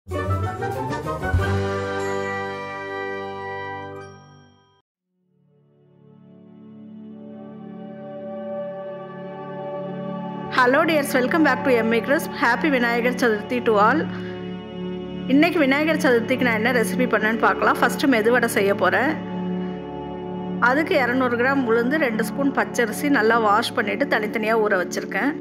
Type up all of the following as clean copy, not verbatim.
Hello dears, welcome back to MA Crisp. Happy Vinayagar chaturthi to all. இன்னைக்கு விநாயகர் சதுர்த்திக்கு நான் என்ன ரெசிபி பண்ணேன்னு பார்க்கலாம். ஃபஸ்ட்டு மெதுவடை செய்ய போகிறேன். அதுக்கு 200 கிராம் உளுந்து, 2 ஸ்பூன் பச்சரிசி நல்லா வாஷ் பண்ணிவிட்டு தனித்தனியாக ஊற வச்சுருக்கேன்.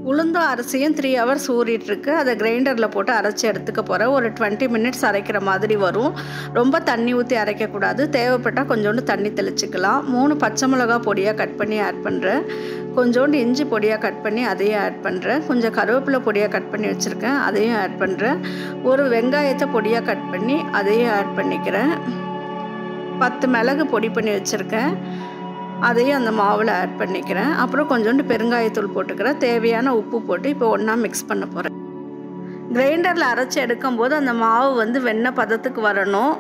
உளுந்தும் அரிசியும் 3 hours ஊறிட்டுருக்கு. அதை கிரைண்டரில் போட்டு அரைச்சி எடுத்துக்க போகிறேன். ஒரு 20 minutes அரைக்கிற மாதிரி வரும். ரொம்ப தண்ணி ஊற்றி அரைக்கக்கூடாது. தேவைப்பட்டால் கொஞ்சோண்டு தண்ணி தெளிச்சிக்கலாம். 3 பச்சை மிளகா பொடியாக கட் பண்ணி ஆட் பண்ணுறேன். கொஞ்சோண்டு இஞ்சி பொடியாக கட் பண்ணி அதையும் ஆட் பண்ணுறேன். கொஞ்சம் கருவேப்பிலை பொடியாக கட் பண்ணி வச்சுருக்கேன், அதையும் ஆட் பண்ணுறேன். ஒரு வெங்காயத்தை பொடியாக கட் பண்ணி அதையும் ஆட் பண்ணிக்கிறேன். 10 மிளகு பொடி பண்ணி வச்சுருக்கேன், அதையும் அந்த மாவில் ஆட் பண்ணிக்கிறேன். அப்புறம் கொஞ்சோண்டு பெருங்காயத்தூள் போட்டுக்கிறேன். தேவையான உப்பு போட்டு இப்போ ஒன்றா மிக்ஸ் பண்ண போகிறேன். கிரைண்டரில் அரைச்சி எடுக்கும்போது அந்த மாவு வந்து வெண்ணெய் பதத்துக்கு வரணும்.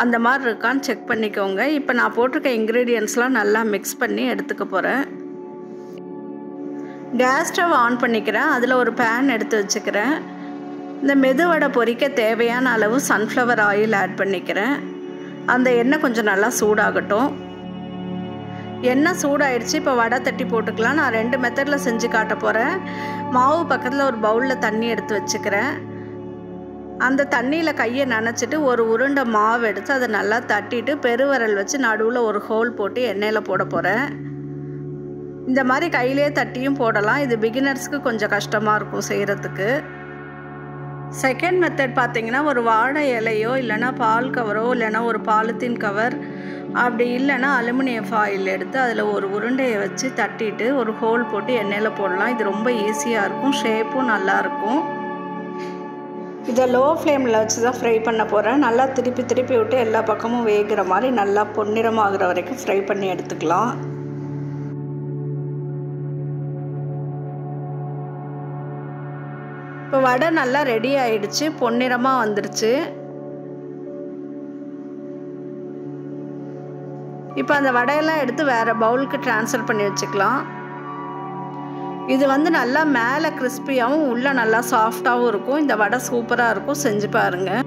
அந்த மாதிரி இருக்கான்னு செக் பண்ணிக்கோங்க. இப்போ நான் போட்டிருக்க இன்க்ரீடியன்ட்ஸ்லாம் நல்லா மிக்ஸ் பண்ணி எடுத்துக்க போகிறேன். கேஸ் ஸ்டவ் ஆன் பண்ணிக்கிறேன். அதில் ஒரு பேன் எடுத்து வச்சுக்கிறேன். இந்த மெதுவடை பொரிக்க தேவையான அளவு சன்ஃப்ளவர் ஆயில் ஆட் பண்ணிக்கிறேன். அந்த எண்ணெய் கொஞ்சம் நல்லா சூடாகட்டும். எண்ணெய் சூடாயிடுச்சு. இப்போ வடை தட்டி போட்டுக்கலாம். நான் 2 மெத்தடில் செஞ்சு காட்ட போகிறேன். மாவு பக்கத்தில் ஒரு பவுலில் தண்ணி எடுத்து வச்சுக்கிறேன். அந்த தண்ணியில் கையை நனைச்சிட்டு ஒரு உருண்டை மாவு எடுத்து அதை நல்லா தட்டிட்டு பெருவிரல் வச்சு நடுவில் ஒரு ஹோல் போட்டு எண்ணெயில் போட போகிறேன். இந்த மாதிரி கையிலே தட்டியும் போடலாம். இது பிகினர்ஸ்க்கு கொஞ்சம் கஷ்டமாக இருக்கும் செய்கிறதுக்கு. செகண்ட் மெத்தட் பார்த்திங்கன்னா, ஒரு வாழை இலையோ இல்லைனா பால் கவரோ இல்லைனா ஒரு பாலித்தீன் கவர், அப்படி இல்லைனா அலுமினியம் ஃபாயில் எடுத்து அதில் ஒரு உருண்டையை வச்சு தட்டிட்டு ஒரு ஹோல் போட்டு எண்ணெயில் போடலாம். இது ரொம்ப ஈஸியாக இருக்கும், ஷேப்பும் நல்லாயிருக்கும். இதை லோ ஃப்ளேமில் வச்சு தான் ஃப்ரை பண்ண போகிறேன். நல்லா திருப்பி திருப்பி விட்டு எல்லா பக்கமும் வேகிற மாதிரி நல்லா பொன்னிறமாகிற வரைக்கும் ஃப்ரை பண்ணி எடுத்துக்கலாம். இப்போ வடை நல்லா ரெடி ஆயிடுச்சு, பொன்னிறமாக வந்துருச்சு. இப்போ அந்த வடையெல்லாம் எடுத்து வேறு பவுலுக்கு ட்ரான்ஸ்ஃபர் பண்ணி வச்சுக்கலாம். இது வந்து நல்லா மேலே கிறிஸ்பியாகவும் உள்ளே நல்லா சாஃப்டாகவும் இருக்கும். இந்த வடை சூப்பராக இருக்கும், செஞ்சு பாருங்கள்.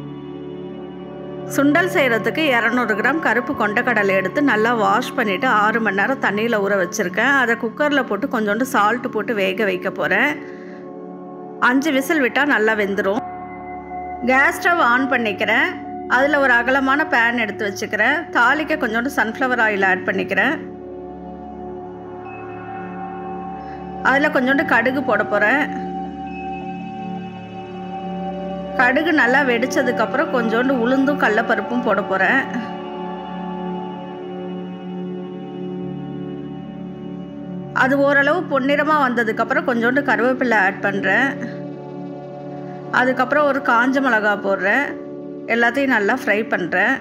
சுண்டல் செய்கிறதுக்கு 200 கிராம் கருப்பு கொண்டக்கடலை எடுத்து நல்லா வாஷ் பண்ணிவிட்டு 6 மணி நேரம் தண்ணியில் ஊற வச்சுருக்கேன். அதை குக்கரில் போட்டு கொஞ்சோண்டு சால்ட்டு போட்டு வேக வைக்க போகிறேன். 5 விசில் விட்டால் நல்லா வெந்துடும். கேஸ் ஸ்டவ் ஆன் பண்ணிக்கிறேன். அதில் ஒரு அகலமான பேன் எடுத்து வச்சுக்கிறேன். தாளிக்க கொஞ்சோண்டு சன்ஃப்ளவர் ஆயில் ஆட் பண்ணிக்கிறேன். அதில் கொஞ்சோண்டு கடுகு போட போகிறேன். கடுகு நல்லா வெடித்ததுக்கப்புறம் கொஞ்சோண்டு உளுந்தும் கடலைப்பருப்பும் போட போகிறேன். அது ஓரளவு பொன்னிறமாக வந்ததுக்கப்புறம் கொஞ்சோண்டு கருவேப்பிலை ஆட் பண்ணுறேன். அதுக்கப்புறம் ஒரு காஞ்ச மிளகா போடுறேன். எல்லாத்தையும் நல்லா ஃப்ரை பண்ணுறேன்.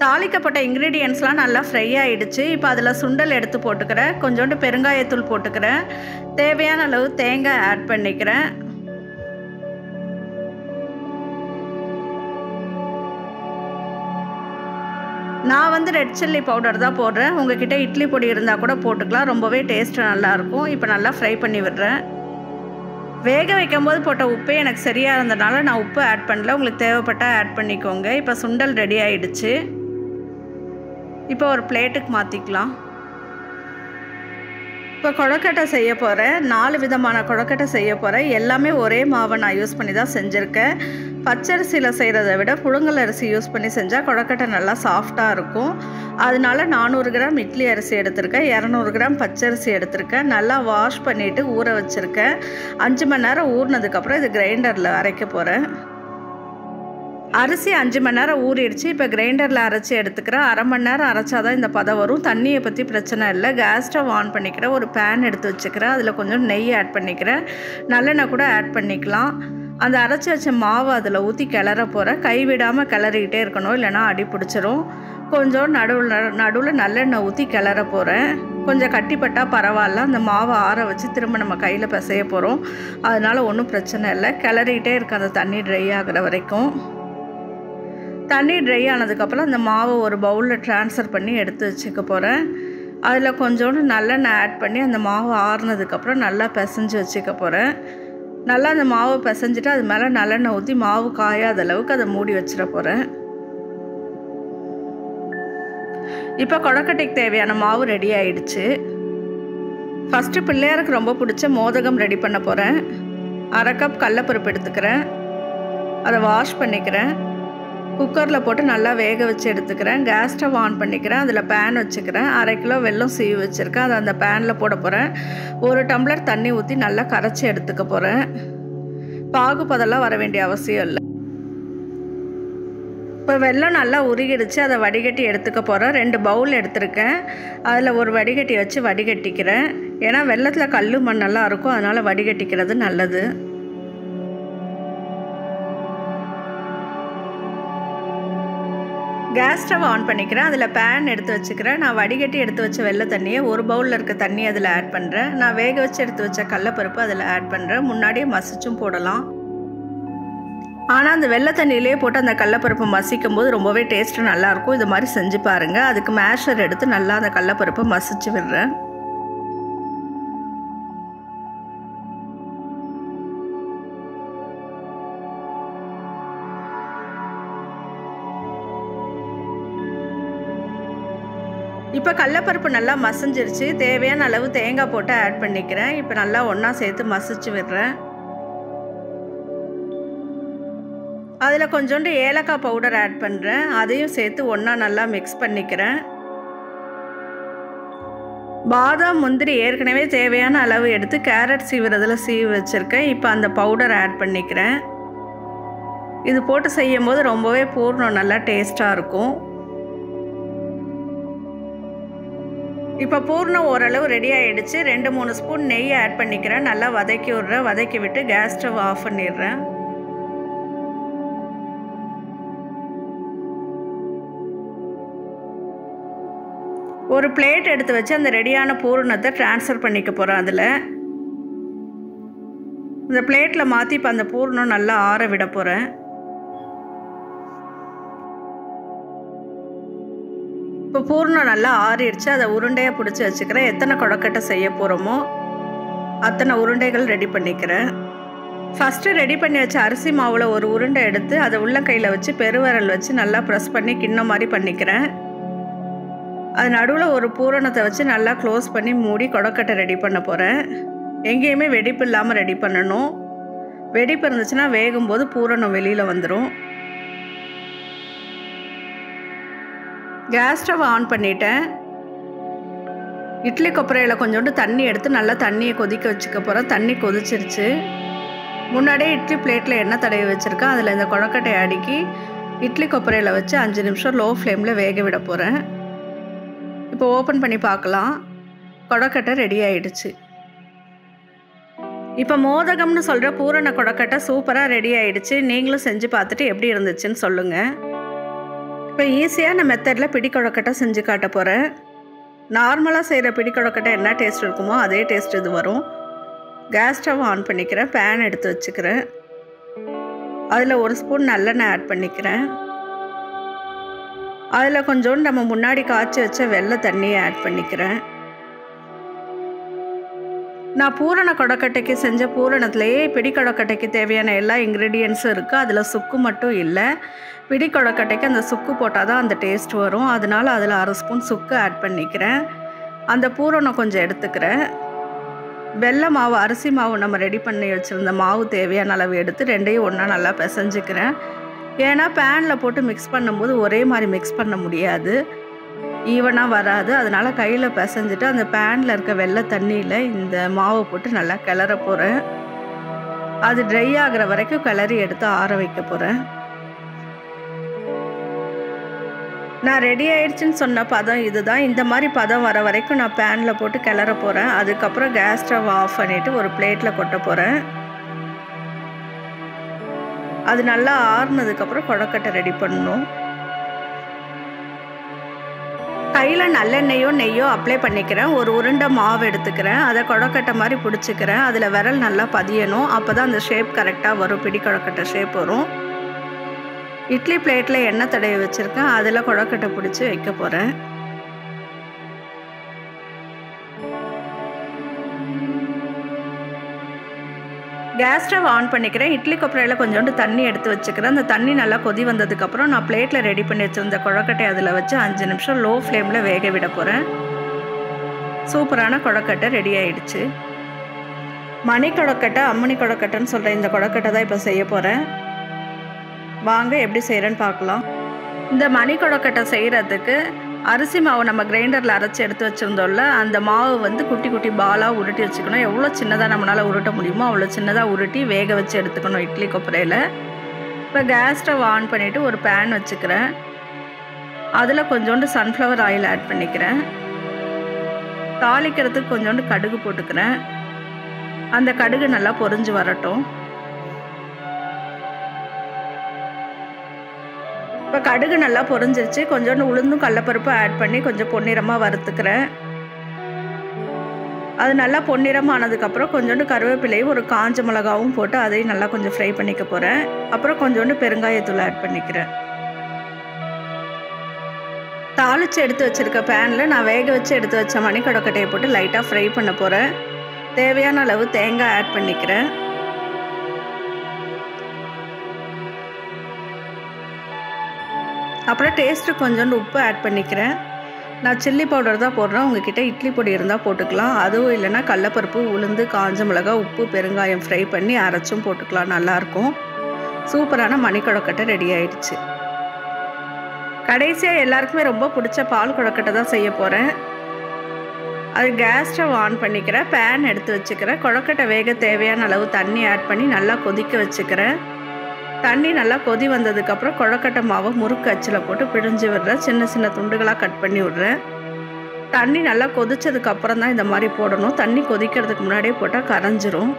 தாளிக்கப்பட்ட இன்க்ரீடியன்ட்ஸ்லாம் நல்லா ஃப்ரை ஆகிடுச்சு. இப்போ அதில் சுண்டல் எடுத்து போட்டுக்கிறேன். கொஞ்சோண்டு பெருங்காயத்தூள் போட்டுக்கிறேன். தேவையான அளவு தேங்காய் ஆட் பண்ணிக்கிறேன். நான் வந்து ரெட் சில்லி பவுடர் தான் போடுறேன். உங்ககிட்ட இட்லி பொடி இருந்தால் கூட போட்டுக்கலாம். ரொம்பவே டேஸ்ட்டு நல்லாயிருக்கும். இப்போ நல்லா ஃப்ரை பண்ணி விடுறேன். வேக வைக்கும் போது போட்ட உப்பே எனக்கு சரியாக இருந்ததுனால நான் உப்பு ஆட் பண்ணல. உங்களுக்கு தேவைப்பட்டால் ஆட் பண்ணிக்கோங்க. இப்போ சுண்டல் ரெடி ஆகிடுச்சு. இப்போ ஒரு பிளேட்டுக்கு மாற்றிக்கலாம். இப்போ கொழுக்கட்டை செய்ய போகிறேன். 4 விதமான கொழுக்கட்டை செய்ய போகிறேன். எல்லாமே ஒரே மாவை நான் யூஸ் பண்ணி தான் செஞ்சுருக்கேன். பச்சரிசியில் செய்கிறத விட புழுங்கல் அரிசி யூஸ் பண்ணி செஞ்சால் கொழுக்கட்டை நல்லா சாஃப்டாக இருக்கும். அதனால 400 கிராம் இட்லி அரிசி எடுத்திருக்கேன், 200 கிராம் பச்சரிசி எடுத்திருக்கேன். நல்லா வாஷ் பண்ணிவிட்டு ஊற வச்சுருக்கேன். 5 மணி நேரம் ஊறினதுக்கப்புறம் இது கிரைண்டரில் அரைக்க போகிறேன். அரிசி 5 மணி நேரம் ஊறிடுச்சு. இப்போ கிரைண்டரில் அரைச்சி எடுத்துக்கிறேன். அரை மணி நேரம் அரைச்சாதான் இந்த பதம் வரும். தண்ணியை பற்றி பிரச்சனை இல்லை. கேஸ் ஸ்டவ் ஆன் பண்ணிக்கிறேன். ஒரு பேன் எடுத்து வச்சுக்கிறேன். அதில் கொஞ்சம் நெய் ஆட் பண்ணிக்கிறேன். நல்லெண்ணெய் கூட ஆட் பண்ணிக்கலாம். அந்த அரைச்சி வச்ச மாவு அதில் ஊற்றி கிளற போகிறேன். கைவிடாமல் கிளறிக்கிட்டே இருக்கணும், இல்லைனா அடி பிடிச்சிரும். கொஞ்சம் நடுவில் நல்லெண்ணெய் ஊற்றி கிளற போகிறேன். கொஞ்சம் கட்டிப்பட்டால் பரவாயில்ல. அந்த மாவை ஆற வச்சு திரும்ப நம்ம கையில் பிசைய போகிறோம். அதனால் ஒன்றும் பிரச்சனை இல்லை. கிளறிக்கிட்டே இருக்க அந்த தண்ணி ட்ரை ஆகிற வரைக்கும். தண்ணி ட்ரை ஆனதுக்கப்புறம் அந்த மாவை ஒரு பவுலில் ட்ரான்ஸ்ஃபர் பண்ணி எடுத்து வச்சுக்க போகிறேன். அதில் கொஞ்சோண்டு நல்லெண்ணெய் ஆட் பண்ணி அந்த மாவு ஆறுனதுக்கப்புறம் நல்லா பிசைஞ்சு வச்சுக்க போகிறேன். நல்லா அந்த மாவை பிசைஞ்சிட்டு அது மேலே நல்லெண்ணெய் ஊற்றி மாவு காயாத அளவுக்கு அதை மூடி வச்சிட போகிறேன். இப்போ கொழுக்கட்டைக்கு தேவையான மாவு ரெடி ஆயிடுச்சு. ஃபஸ்ட்டு பிள்ளையாருக்கு ரொம்ப பிடிச்ச மோதகம் ரெடி பண்ண போகிறேன். 1/2 கப் கடலைப்பருப்பு எடுத்துக்கிறேன். அதை வாஷ் பண்ணிக்கிறேன். குக்கரில் போட்டு நல்லா வேக வச்சு எடுத்துக்கிறேன். கேஸ் ஸ்டவ் ஆன் பண்ணிக்கிறேன். அதில் பேன் வச்சுக்கிறேன். 1/2 கிலோ வெல்லம் சீவி வச்சுருக்கேன். அதை அந்த பேனில் போட போகிறேன். 1 டம்ளர் தண்ணி ஊற்றி நல்லா கரைச்சி எடுத்துக்க போகிறேன். பாகுபதெல்லாம் வர வேண்டிய அவசியம் இல்லை. இப்போ வெல்லம் நல்லா உருகிடுச்சு. அதை வடிகட்டி எடுத்துக்க போகிறேன். 2 பவுல் எடுத்துருக்கேன். அதில் ஒரு வடிகட்டி வச்சு வடிகட்டிக்கிறேன். ஏன்னா வெல்லத்தில் கல் மண்ணெல்லாம் இருக்கும், அதனால் வடிகட்டிக்கிறது நல்லது. கேஸ் ஸ்டவ் ஆன் பண்ணிக்கிறேன். அதில் பேன் எடுத்து வச்சுக்கிறேன். நான் வடிகட்டி எடுத்து வச்ச வெள்ளை தண்ணியை 1 பவுலில் இருக்க தண்ணி அதில் ஆட் பண்ணுறேன். நான் வேக வச்சு எடுத்து வச்ச கடலைப்பருப்பு அதில் ஆட் பண்ணுறேன். முன்னாடியே மசிச்சும் போடலாம். ஆனால் அந்த வெள்ளை தண்ணியிலே போட்டு அந்த கடலைப்பருப்பு மசிக்கும் போது ரொம்பவே டேஸ்ட்டு நல்லாயிருக்கும். இது மாதிரி செஞ்சு பாருங்கள். அதுக்கு மேஷர் எடுத்து நல்லா அந்த கடலைப்பருப்பை மசிச்சு விடுறேன். இப்போ கடலைப்பருப்பு நல்லா மசிஞ்சிருச்சு. தேவையான அளவு தேங்காய் போட்டு ஆட் பண்ணிக்கிறேன். இப்போ நல்லா ஒன்றா சேர்த்து மசிச்சு விடுறேன். அதில் கொஞ்சோண்டு ஏலக்காய் பவுடர் ஆட் பண்ணுறேன். அதையும் சேர்த்து ஒன்றா நல்லா மிக்ஸ் பண்ணிக்கிறேன். பாதாம் முந்திரி ஏற்கனவே தேவையான அளவு எடுத்து கேரட் சீவுறதில் சீவி வச்சுருக்கேன். இப்போ அந்த பவுடர் ஆட் பண்ணிக்கிறேன். இது போட்டு செய்யும் போது ரொம்பவே பூர்ணம் நல்லா டேஸ்ட்டாக இருக்கும். இப்போ பூர்ணம் ஓரளவு ரெடி ஆகிடுச்சு. 2-3 ஸ்பூன் நெய் ஆட் பண்ணிக்கிறேன். நல்லா வதக்கி விட்றேன். வதக்கி விட்டு கேஸ் ஸ்டவ் ஆஃப் பண்ணிடுறேன். ஒரு பிளேட் எடுத்து வச்சு அந்த ரெடியான பூரணத்தை ட்ரான்ஸ்ஃபர் பண்ணிக்க போகிறேன். அதில் இந்த பிளேட்டில் மாற்றி இப்போ அந்த பூரணம் நல்லா ஆற விட போகிறேன். இப்போ பூர்ணம் நல்லா ஆறிடுச்சு. அதை உருண்டையாக பிடிச்சி வச்சுக்கிறேன். எத்தனை கொழுக்கட்டை செய்ய போகிறோமோ அத்தனை உருண்டைகள் ரெடி பண்ணிக்கிறேன். ஃபஸ்ட்டு ரெடி பண்ணி வச்ச அரிசி மாவில் ஒரு உருண்டை எடுத்து அதை உள்ளங்கையில் வச்சு பெருவிரல் வச்சு நல்லா ப்ரெஸ் பண்ணி கிண்ணம் மாதிரி பண்ணிக்கிறேன். அது நடுவில் ஒரு பூரணத்தை வச்சு நல்லா க்ளோஸ் பண்ணி மூடி கொழுக்கட்டை ரெடி பண்ண போகிறேன். எங்கேயுமே வெடிப்பு இல்லாமல் ரெடி பண்ணணும். வெடிப்பு இருந்துச்சுன்னா வேகும்போது பூரணம் வெளியில் வந்துடும். கேஸ் ஸ்டவ் ஆன் பண்ணிட்டேன். இட்லி கொப்பரையில் கொஞ்சோண்டு தண்ணி எடுத்து நல்லா தண்ணியை கொதிக்க வச்சுக்க போகிறேன். தண்ணி கொதிச்சிருச்சு. முன்னாடியே இட்லி பிளேட்டில் எண்ணெய் தடவி வச்சுருக்கேன். அதில் இந்த கொழுக்கட்டையை அடுக்கி இட்லி கொப்பரையில் வச்சு 5 நிமிஷம் லோ ஃப்ளேமில் வேக விட போகிறேன். இப்போ ஓப்பன் பண்ணி பார்க்கலாம். கொழுக்கட்டை ரெடி ஆகிடுச்சு. இப்போ மோதகம்னு சொல்கிற பூரண கொழுக்கட்டை சூப்பராக ரெடி ஆகிடுச்சு. நீங்களும் செஞ்சு பார்த்துட்டு எப்படி இருந்துச்சுன்னு சொல்லுங்கள். இப்போ ஈஸியான மெத்தடில் பிடி கொழுக்கட்டை செஞ்சு காட்ட போகிறேன். நார்மலாக செய்கிற பிடி கொழுக்கட்டை என்ன டேஸ்ட் இருக்குமோ அதே டேஸ்ட் இது வரும். கேஸ் ஸ்டவ் ஆன் பண்ணிக்கிறேன். பேன் எடுத்து வச்சுக்கிறேன். அதில் 1 ஸ்பூன் நல்லெண்ணெய் ஆட் பண்ணிக்கிறேன். அதில் கொஞ்சோண்டு நம்ம முன்னாடி காய்ச்சி வச்ச வெள்ளை தண்ணியை ஆட் பண்ணிக்கிறேன். நான் பூரண கொழுக்கட்டைக்கு செஞ்ச பூரணத்துலேயே பிடி கொழுக்கட்டைக்கு தேவையான எல்லா இன்க்ரீடியன்ஸும் இருக்குது. அதில் சுக்கு மட்டும் இல்லை. பிடி கொழுக்கட்டைக்கு அந்த சுக்கு போட்டால் தான் அந்த டேஸ்ட் வரும். அதனால் அதில் 1/2 ஸ்பூன் சுக்கு ஆட் பண்ணிக்கிறேன். அந்த பூரணம் கொஞ்சம் எடுத்துக்கிறேன். வெள்ளை மாவு அரிசி மாவு நம்ம ரெடி பண்ணி வச்சுருந்த மாவு தேவையான அளவு எடுத்து 2ஐயும் ஒன்றா நல்லா பிசைஞ்சிக்கிறேன். ஏன்னா பேனில் போட்டு மிக்ஸ் பண்ணும்போது ஒரே மாதிரி மிக்ஸ் பண்ண முடியாது, ஈவனாக வராது. அதனால் கையில் பிசைஞ்சிட்டு அந்த பேனில் இருக்க வெள்ளை தண்ணியில் இந்த மாவை போட்டு நல்லா கிளற போகிறேன். அது ட்ரை ஆகிற வரைக்கும் கிளறி எடுத்து ஆற வைக்க போகிறேன். நான் ரெடி ஆயிடுச்சுன்னு சொன்ன பதம் இதுதான். இந்த மாதிரி பதம் வர வரைக்கும் நான் பேனில் போட்டு கிளற போகிறேன். அதுக்கப்புறம் கேஸ் ஸ்டவ் ஆஃப் பண்ணிவிட்டு ஒரு பிளேட்டில் கொட்ட போகிறேன். அது நல்லா ஆறுனதுக்கப்புறம் கொழுக்கட்டை ரெடி பண்ணணும். கையில் நல்லெண்ணெயோ நெய்யோ அப்ளை பண்ணிக்கிறேன். ஒரு உருண்டை மாவு எடுத்துக்கிறேன். அதை கொழுக்கட்டை மாதிரி பிடிச்சிக்கிறேன். அதில் விரல் நல்லா பதியணும். அப்போ தான் அந்த ஷேப் கரெக்டாக வரும். பிடி கொழுக்கட்டை ஷேப் வரும். இட்லி பிளேட்டில் எண்ணெய் தடவி வச்சுருக்கேன். அதில் கொழுக்கட்டை பிடிச்சி வைக்க போகிறேன். கேஸ் ஸ்டவ் ஆன் பண்ணிக்கிறேன். இட்லி கொப்பரையில் கொஞ்சோண்டு தண்ணி எடுத்து வச்சுக்கிறேன். அந்த தண்ணி நல்லா கொதி வந்ததுக்கப்புறம் நான் பிளேட்டில் ரெடி பண்ணி வச்சுருந்த கொழுக்கட்டை அதில் வச்சு 5 நிமிஷம் லோ ஃப்ளேமில் வேக விட போகிறேன். சூப்பரான கொழுக்கட்டை ரெடி ஆகிடுச்சு. மணி கொழுக்கட்டை, அம்மணி கொழுக்கட்டைன்னு சொல்கிற இந்த கொழுக்கட்டை தான் இப்போ செய்ய போகிறேன். வாங்க எப்படி செய்கிறேன்னு பார்க்கலாம். இந்த மணி கொழுக்கட்டை செய்கிறதுக்கு அரிசி மாவு நம்ம கிரைண்டரில் அரைச்சி எடுத்து வச்சுருந்தோம்ல, அந்த மாவு வந்து குட்டி குட்டி பாலாக உருட்டி வச்சுக்கணும். எவ்வளோ சின்னதாக நம்மளால் உருட்ட முடியுமோ அவ்வளோ சின்னதாக உருட்டி வேக வச்சு எடுத்துக்கணும் இட்லி கொப்பரையில். இப்போ கேஸ் ஸ்டவ் ஆன் பண்ணிவிட்டு ஒரு பேன் வச்சுக்கிறேன். அதில் கொஞ்சோண்டு சன்ஃப்ளவர் ஆயில் ஆட் பண்ணிக்கிறேன். தாளிக்கிறதுக்கு கொஞ்சோண்டு கடுகு போட்டுக்கிறேன். அந்த கடுகு நல்லா பொரிஞ்சு வரட்டும். இப்போ கடுகு நல்லா பொரிஞ்சிருச்சு. கொஞ்சோண்டு உளுந்தும் கடலப்பருப்பு ஆட் பண்ணி கொஞ்சம் பொன்னிறமாக வறுத்துக்கிறேன். அது நல்லா பொன்னிறமாக ஆனதுக்கப்புறம் கொஞ்சோண்டு கருவேப்பிலையும் ஒரு காஞ்ச மிளகாவும் போட்டு அதையும் நல்லா கொஞ்சம் ஃப்ரை பண்ணிக்க போகிறேன். அப்புறம் கொஞ்சோண்டு பெருங்காயத்தூள் ஆட் பண்ணிக்கிறேன். தாளித்து எடுத்து வச்சுருக்க பேனில் நான் வேக வச்சு எடுத்து வச்ச மணி கொழுக்கட்டையை போட்டு லைட்டாக ஃப்ரை பண்ண போகிறேன். தேவையான அளவு தேங்காய் ஆட் பண்ணிக்கிறேன். அப்புறம் டேஸ்ட்டுக்கு கொஞ்சோண்டு உப்பு ஆட் பண்ணிக்கிறேன். நான் சில்லி பவுடர் தான் போடுறேன். உங்ககிட்ட இட்லி பொடி இருந்தால் போட்டுக்கலாம். அதுவும் இல்லைன்னா கடலப்பருப்பு, உளுந்து, காஞ்ச மிளகா, உப்பு, பெருங்காயம் ஃப்ரை பண்ணி அரைச்சும் போட்டுக்கலாம். நல்லாயிருக்கும். சூப்பரான மணி கொழுக்கட்டை ரெடி ஆயிடுச்சு. கடைசியாக எல்லாருக்குமே ரொம்ப பிடிச்ச பால் கொழுக்கட்டை தான் செய்ய போகிறேன். அது கேஸ் ஸ்டவ் ஆன் பண்ணிக்கிறேன். பேன் எடுத்து வச்சுக்கிறேன். கொழுக்கட்டை வேக தேவையான அளவு தண்ணி ஆட் பண்ணி நல்லா கொதிக்க வச்சுக்கிறேன். தண்ணி நல்லா கொதி வந்ததுக்கப்புறம் கொழுக்கட்டை மாவை முறுக்கு அச்சில் போட்டு பிழிஞ்சு விடுறேன். சின்ன சின்ன துண்டுகளாக கட் பண்ணி விடுறேன். தண்ணி நல்லா கொதிச்சதுக்கப்புறம் தான் இந்த மாதிரி போடணும். தண்ணி கொதிக்கிறதுக்கு முன்னாடியே போட்டால் கரைஞ்சிரும்.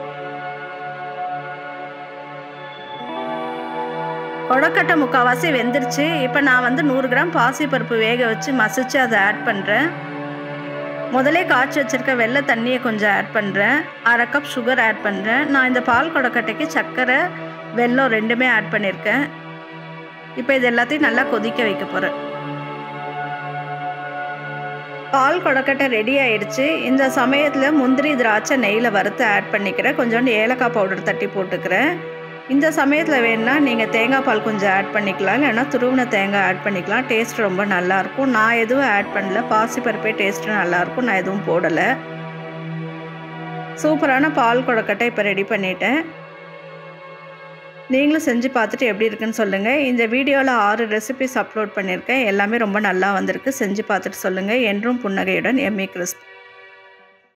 கொழுக்கட்டை முக்கால்வாசி வெந்துருச்சு. இப்போ நான் வந்து 100 கிராம் பாசிப்பருப்பு வேக வச்சு மசிச்சு அதை ஆட் பண்ணுறேன். முதலே காய்ச்சி வச்சுருக்க வெள்ளை தண்ணியை கொஞ்சம் ஆட் பண்ணுறேன். 1/2 கப் சுகர் ஆட் பண்ணுறேன். நான் இந்த பால் கொழுக்கட்டைக்கு சர்க்கரை, வெல்லம் ரெண்டுமே ஆட் பண்ணியிருக்கேன். இப்போ இது எல்லாத்தையும் நல்லா கொதிக்க வைக்க போகிறேன். பால் கொழுக்கட்டை ரெடி ஆயிடுச்சு. இந்த சமயத்தில் முந்திரி, திராட்சை நெய்யில் வறுத்து ஆட் பண்ணிக்கிறேன். கொஞ்சோண்டு ஏலக்காய் பவுடர் தட்டி போட்டுக்கிறேன். இந்த சமயத்தில் வேணுன்னா நீங்கள் தேங்காய் பால் கொஞ்சம் ஆட் பண்ணிக்கலாம், இல்லைன்னா துருவின தேங்காய் ஆட் பண்ணிக்கலாம். டேஸ்ட் ரொம்ப நல்லாயிருக்கும். நான் எதுவும் ஆட் பண்ணல. பாசிப்பருப்பே டேஸ்ட்டு நல்லாயிருக்கும். நான் எதுவும் போடலை. சூப்பரான பால் கொழுக்கட்டை இப்போ ரெடி பண்ணிட்டேன். நீங்களும் செஞ்சு பார்த்துட்டு எப்படி இருக்குன்னு சொல்லுங்கள். இந்த வீடியோவில் 6 ரெசிபிஸ் அப்லோட் பண்ணியிருக்கேன். எல்லாமே ரொம்ப நல்லா வந்திருக்கு. செஞ்சு பார்த்துட்டு சொல்லுங்கள். என்றும் புன்னகையுடன் எம்ஏ கிறிஸ்ப்.